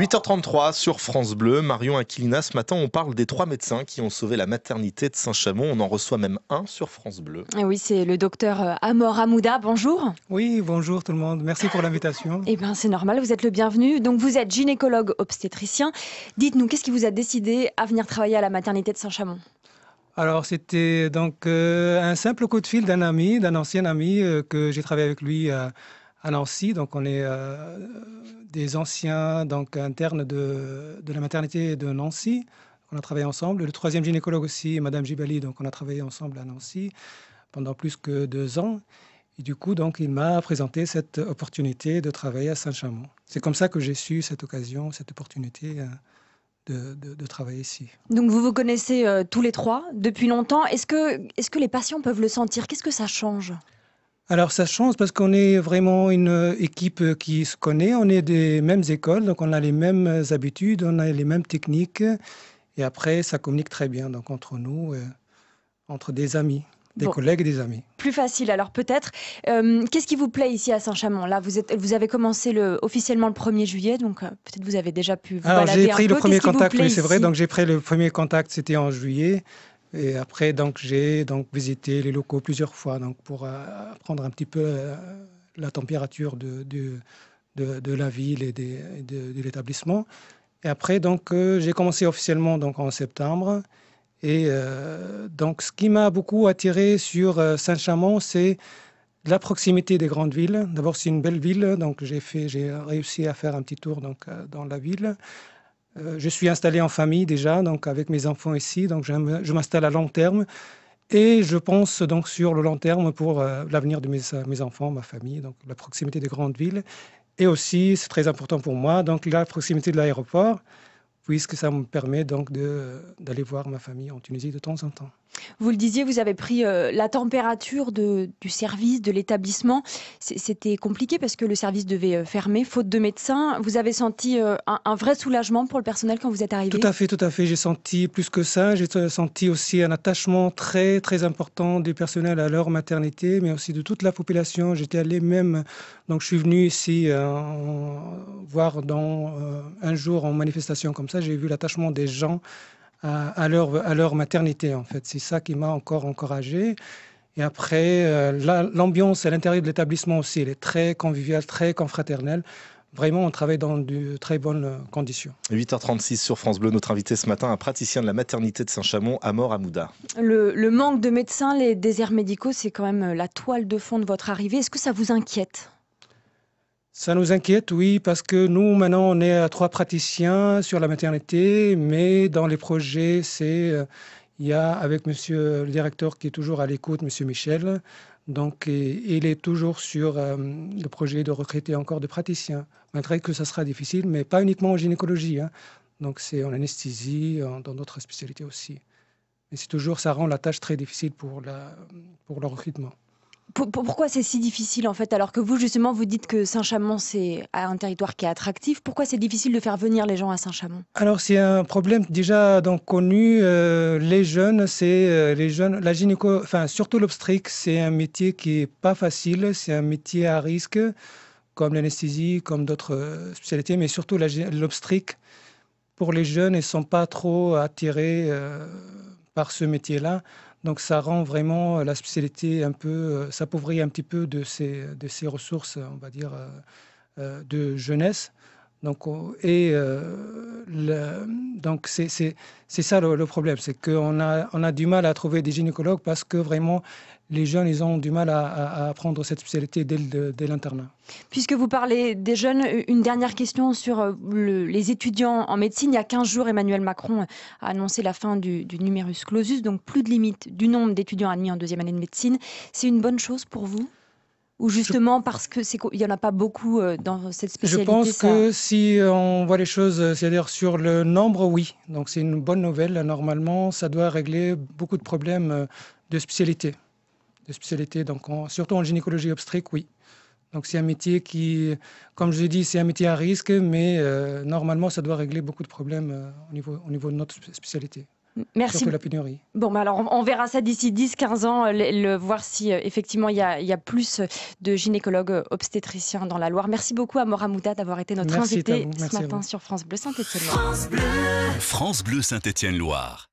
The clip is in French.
8h33 sur France Bleu, Marion Aquilina, ce matin on parle des 3 médecins qui ont sauvé la maternité de Saint-Chamond. On en reçoit même un sur France Bleu. Et oui, c'est le docteur Amor Hamouda. Bonjour. Oui, bonjour tout le monde. Merci pour l'invitation. Eh bien, c'est normal, vous êtes le bienvenu. Donc, vous êtes gynécologue obstétricien. Dites-nous, qu'est-ce qui vous a décidé à venir travailler à la maternité de Saint-Chamond? Alors, c'était donc un simple coup de fil d'un ami, d'un ancien ami que j'ai travaillé avec lui à Nancy. Donc, on est des anciens internes de la maternité de Nancy. On a travaillé ensemble. Le troisième gynécologue aussi, Madame Gibali, donc on a travaillé ensemble à Nancy pendant plus que 2 ans. Et du coup, donc, il m'a présenté cette opportunité de travailler à Saint-Chamond. C'est comme ça que j'ai su cette occasion, cette opportunité de travailler ici. Donc, vous vous connaissez tous les trois depuis longtemps. Est-ce que les patients peuvent le sentir? Qu'est-ce que ça change? Alors, ça change parce qu'on est vraiment une équipe qui se connaît. On est des mêmes écoles, donc on a les mêmes habitudes, on a les mêmes techniques. Et après, ça communique très bien donc, entre nous, entre des amis. Des collègues et des amis. Plus facile alors peut-être. Qu'est-ce qui vous plaît ici à Saint-Chamond? Là, vous avez commencé officiellement le 1er juillet, donc peut-être vous avez déjà pu vous balader un peu. J'ai pris le premier contact, oui, c'est vrai. Ici? Donc j'ai pris le premier contact, c'était en juillet. Et après, donc j'ai visité les locaux plusieurs fois donc, pour apprendre un petit peu la température de la ville et de l'établissement. Et après, donc j'ai commencé officiellement donc, en septembre. Et donc, ce qui m'a beaucoup attiré sur Saint-Chamond, c'est la proximité des grandes villes. D'abord, c'est une belle ville, donc j'ai réussi à faire un petit tour donc, dans la ville. Je suis installé en famille déjà, donc avec mes enfants ici, donc je m'installe à long terme. Et je pense donc sur le long terme pour l'avenir de mes enfants, ma famille, donc la proximité des grandes villes. Et aussi, c'est très important pour moi, donc la proximité de l'aéroport, puisque ça me permet donc d'aller voir ma famille en Tunisie de temps en temps. Vous le disiez, vous avez pris la température du service, de l'établissement. C'était compliqué parce que le service devait fermer, faute de médecins. Vous avez senti un vrai soulagement pour le personnel quand vous êtes arrivé? Tout à fait, tout à fait. J'ai senti plus que ça. J'ai senti aussi un attachement très, très important du personnel à leur maternité, mais aussi de toute la population. J'étais allé même, donc je suis venu ici voir un jour en manifestation comme ça. J'ai vu l'attachement des gens à leur maternité, en fait. C'est ça qui m'a encore encouragé. Et après, l'ambiance à l'intérieur de l'établissement aussi, elle est très conviviale, très confraternelle. Vraiment, on travaille dans de très bonnes conditions. 8h36 sur France Bleu, notre invité ce matin, un praticien de la maternité de Saint-Chamond, Amor Hamouda. Le manque de médecins, les déserts médicaux, c'est quand même la toile de fond de votre arrivée. Est-ce que ça vous inquiète? Ça nous inquiète, oui, parce que nous, maintenant, on est à 3 praticiens sur la maternité, mais dans les projets, il y a avec monsieur le directeur qui est toujours à l'écoute, monsieur Michel, donc il est toujours sur le projet de recruter encore des praticiens, malgré que ça sera difficile, mais pas uniquement en gynécologie, hein. Donc c'est en anesthésie, dans d'autres spécialités aussi. Mais c'est toujours, ça rend la tâche très difficile pour le recrutement. Pourquoi c'est si difficile en fait, alors que vous justement vous dites que Saint-Chamond c'est un territoire qui est attractif? Pourquoi c'est difficile de faire venir les gens à Saint-Chamond? Alors c'est un problème déjà donc connu. Les jeunes, la gynéco, enfin surtout l'obstétrique, c'est un métier qui est pas facile. C'est un métier à risque, comme l'anesthésie, comme d'autres spécialités, mais surtout l'obstétrique. Pour les jeunes, ils sont pas trop attirés par ce métier-là. Donc ça rend vraiment la spécialité un peu, s'appauvrit un petit peu de ses ressources, on va dire, de jeunesse. Donc, donc c'est ça le problème, c'est qu'on a du mal à trouver des gynécologues parce que vraiment les jeunes, ils ont du mal à apprendre cette spécialité dès l'internat. Puisque vous parlez des jeunes, une dernière question sur les étudiants en médecine. Il y a 15 jours, Emmanuel Macron a annoncé la fin du numerus clausus, donc plus de limite du nombre d'étudiants admis en 2e année de médecine. C'est une bonne chose pour vous? Ou justement parce qu'il n'y en a pas beaucoup dans cette spécialité? Je pense que si on voit les choses, c'est-à-dire sur le nombre, oui. Donc c'est une bonne nouvelle. Normalement, ça doit régler beaucoup de problèmes de spécialité. Donc surtout en gynécologie obstétrique, oui. Donc c'est un métier qui, comme je l'ai dit, c'est un métier à risque, mais normalement, ça doit régler beaucoup de problèmes au niveau de notre spécialité. Merci. Surtout la pénurie. Bon, bah alors on verra ça d'ici 10-15 ans, voir si effectivement il y a plus de gynécologues obstétriciens dans la Loire. Merci beaucoup à Maura Mouda d'avoir été notre invité ce matin sur France Bleu Saint-Étienne-Loire. France Bleu Saint-Étienne-Loire.